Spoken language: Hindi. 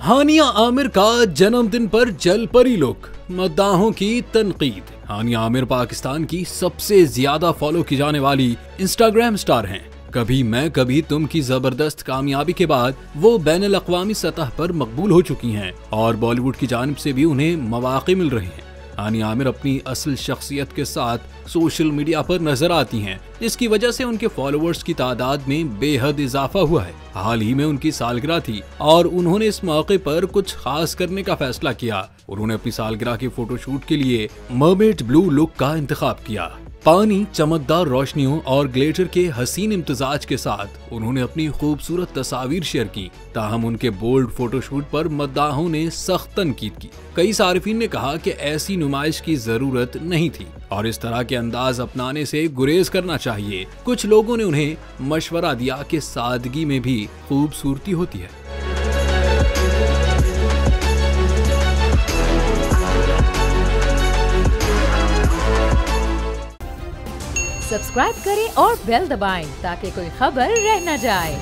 हानिया आमिर का जन्मदिन पर जल परी लुक, मद्दाहों की तनकीद। हानिया आमिर पाकिस्तान की सबसे ज्यादा फॉलो की जाने वाली इंस्टाग्राम स्टार हैं। कभी मैं कभी तुम की जबरदस्त कामयाबी के बाद वो बैनुल अक़वामी सतह पर मकबूल हो चुकी हैं और बॉलीवुड की जानिब से भी उन्हें मौक़े मिल रहे हैं। हानिया आमिर अपनी असल शख्सियत के साथ सोशल मीडिया पर नजर आती हैं, जिसकी वजह से उनके फॉलोअर्स की तादाद में बेहद इजाफा हुआ है। हाल ही में उनकी सालगिरह थी और उन्होंने इस मौके पर कुछ खास करने का फैसला किया। उन्होंने अपनी सालगिरह के फोटोशूट के लिए मरमेड ब्लू लुक का इंतखाब किया। पानी, चमकदार रोशनियों और ग्लिटर के हसीन इम्तिजाज के साथ उन्होंने अपनी खूबसूरत तस्वीर शेयर की। ताहम उनके बोल्ड फोटोशूट पर मद्दाहों ने सख्त तनकीद की। कई सारिफीन ने कहा कि ऐसी नुमाइश की जरूरत नहीं थी और इस तरह के अंदाज अपनाने से गुरेज करना चाहिए। कुछ लोगों ने उन्हें मशवरा दिया कि सादगी में भी खूबसूरती होती है। सब्सक्राइब करें और बेल दबाएं ताकि कोई खबर रह न जाए।